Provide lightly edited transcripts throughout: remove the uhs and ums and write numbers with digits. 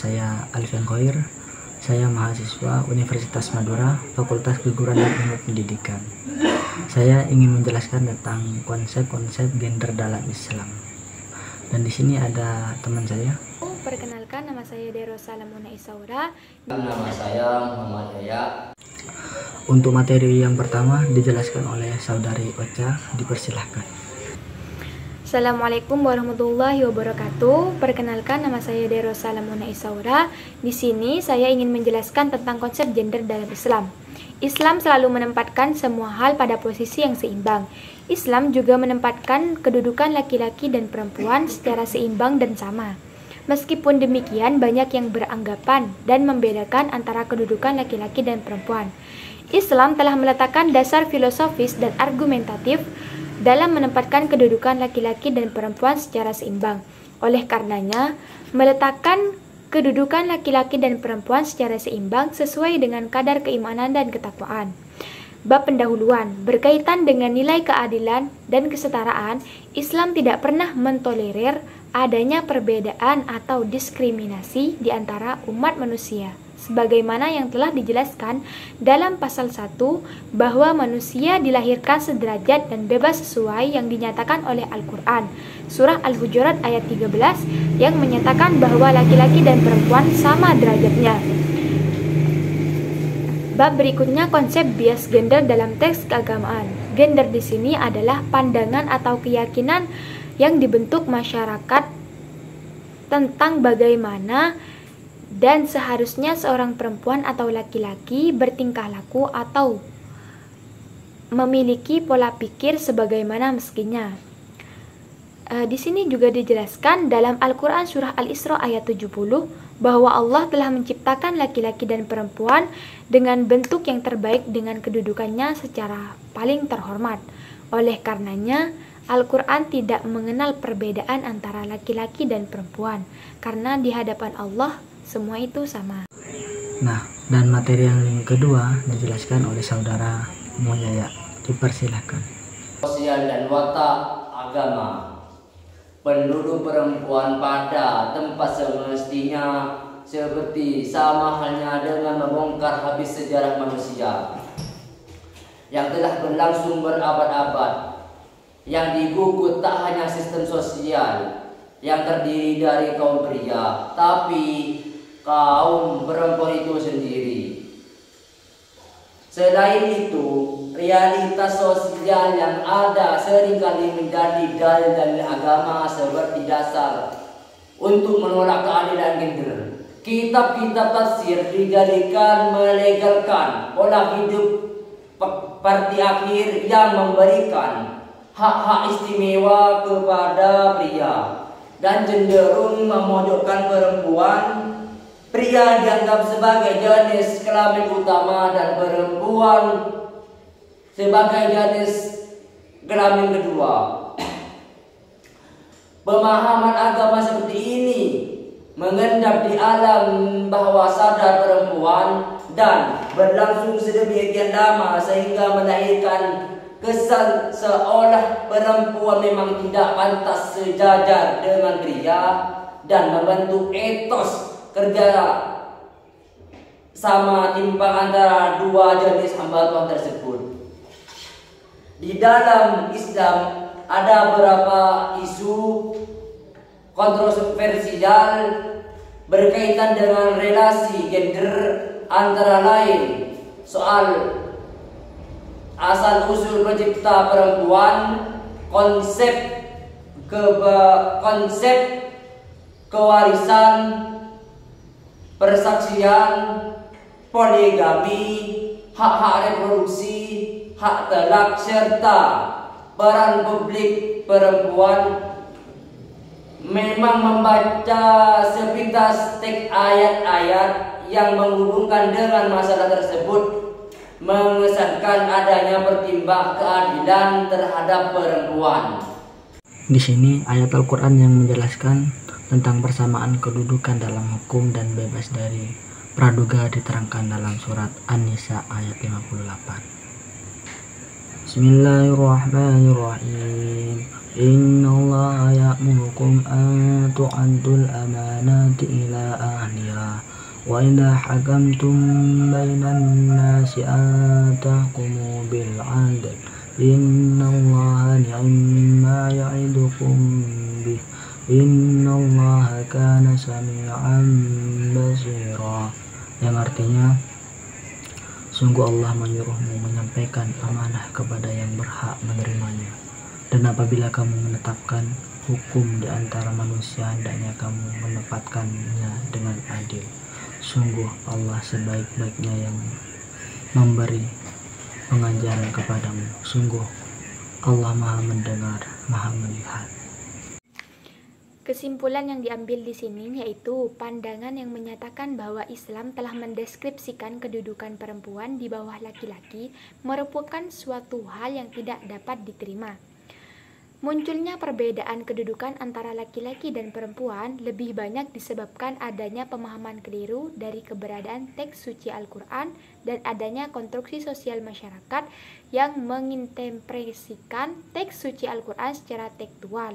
saya Alfian Khoir. Saya mahasiswa Universitas Madura, Fakultas Keguruan dan Ilmu Pendidikan. Saya ingin menjelaskan tentang konsep-konsep gender dalam Islam. Dan di sini ada teman saya. Perkenalkan, nama saya Derosa Lamuna Isaura. Nama saya Muhammad Yaya. Untuk materi yang pertama dijelaskan oleh saudari Ocha, dipersilahkan. Assalamualaikum warahmatullahi wabarakatuh. Perkenalkan, nama saya Derosa Lamuna Isaura. Di sini saya ingin menjelaskan tentang konsep gender dalam Islam. Islam selalu menempatkan semua hal pada posisi yang seimbang. Islam juga menempatkan kedudukan laki-laki dan perempuan secara seimbang dan sama. Meskipun demikian, banyak yang beranggapan dan membedakan antara kedudukan laki-laki dan perempuan. Islam telah meletakkan dasar filosofis dan argumentatif dalam menempatkan kedudukan laki-laki dan perempuan secara seimbang. Oleh karenanya, meletakkan kedudukan laki-laki dan perempuan secara seimbang sesuai dengan kadar keimanan dan ketakwaan. Bab pendahuluan berkaitan dengan nilai keadilan dan kesetaraan. Islam tidak pernah mentolerir adanya perbedaan atau diskriminasi di antara umat manusia, sebagaimana yang telah dijelaskan dalam pasal 1 bahwa manusia dilahirkan sederajat dan bebas sesuai yang dinyatakan oleh Al-Quran, surah Al-Hujurat ayat 13, yang menyatakan bahwa laki-laki dan perempuan sama derajatnya. Bab berikutnya, konsep bias gender dalam teks keagamaan. Gender di sini adalah pandangan atau keyakinan yang dibentuk masyarakat tentang bagaimana dan seharusnya seorang perempuan atau laki-laki bertingkah laku atau memiliki pola pikir sebagaimana mestinya. Di sini juga dijelaskan dalam Al-Quran surah Al-Isra ayat 70 bahwa Allah telah menciptakan laki-laki dan perempuan dengan bentuk yang terbaik dengan kedudukannya secara paling terhormat. Oleh karenanya, Al-Quran tidak mengenal perbedaan antara laki-laki dan perempuan, karena di hadapan Allah semua itu sama. Nah, dan materi yang kedua dijelaskan oleh saudara Moyaya. Dipersilahkan. Sosial dan watak agama. Penduduk perempuan pada tempat semestinya seperti sama halnya dengan membongkar habis sejarah manusia yang telah berlangsung berabad-abad, yang digugut tak hanya sistem sosial yang terdiri dari kaum pria, tapi kaum perempuan itu sendiri. Selain itu, realitas sosial yang ada seringkali menjadi dalil-dalil agama seperti dasar untuk menolak keadilan gender. Kitab-kitab tafsir dijadikan melegalkan pola hidup patriarki yang memberikan hak-hak istimewa kepada pria dan cenderung memojokkan perempuan. Pria dianggap sebagai jenis kelamin utama dan perempuan sebagai jenis kelamin kedua. Pemahaman agama seperti ini mengendap di alam bawah sadar perempuan dan berlangsung sedemikian lama sehingga melahirkan kesan seolah perempuan memang tidak pantas sejajar dengan pria dan membentuk etos kerja sama timpang antara dua jenis hamba Tuhan tersebut. Di dalam Islam ada beberapa isu kontroversial berkaitan dengan relasi gender, antara lain soal asal usul pencipta perempuan, konsep kewarisan, persaksian, poligami, hak-hak reproduksi, hak talak, serta peran publik perempuan. Memang membaca sepintas teks ayat-ayat yang menghubungkan dengan masalah tersebut mengesankan adanya pertimbang keadilan terhadap perempuan. Di sini ayat Al-Quran yang menjelaskan tentang persamaan kedudukan dalam hukum dan bebas dari praduga diterangkan dalam surat An-Nisa ayat 58. Bismillahirrahmanirrahim. Innallaha ya'murukum an tu'addul amanati ila ahliha wa idha hakamtum bainan nasi an tahkumu bil 'adl. Innallaha ni'ma ya'idukum bih. Innallaha kana sami'an basira. Yang artinya, sungguh Allah menyuruhmu menyampaikan amanah kepada yang berhak menerimanya. Dan apabila kamu menetapkan hukum di antara manusia, hendaknya kamu menempatkannya dengan adil. Sungguh Allah sebaik-baiknya yang memberi pengajaran kepadamu. Sungguh Allah Maha mendengar, Maha melihat. Kesimpulan yang diambil di sini yaitu pandangan yang menyatakan bahwa Islam telah mendeskripsikan kedudukan perempuan di bawah laki-laki merupakan suatu hal yang tidak dapat diterima. Munculnya perbedaan kedudukan antara laki-laki dan perempuan lebih banyak disebabkan adanya pemahaman keliru dari keberadaan teks suci Al-Quran dan adanya konstruksi sosial masyarakat yang menginterpretasikan teks suci Al-Quran secara tekstual.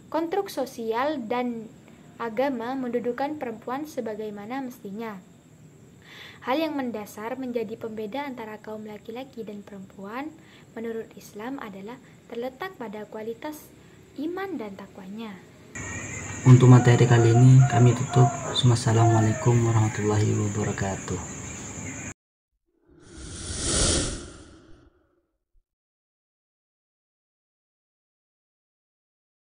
Konstruk sosial dan agama mendudukan perempuan sebagaimana mestinya. Hal yang mendasar menjadi pembeda antara kaum laki-laki dan perempuan menurut Islam adalah terletak pada kualitas iman dan takwanya. Untuk materi kali ini kami tutup. Wassalamualaikum warahmatullahi wabarakatuh.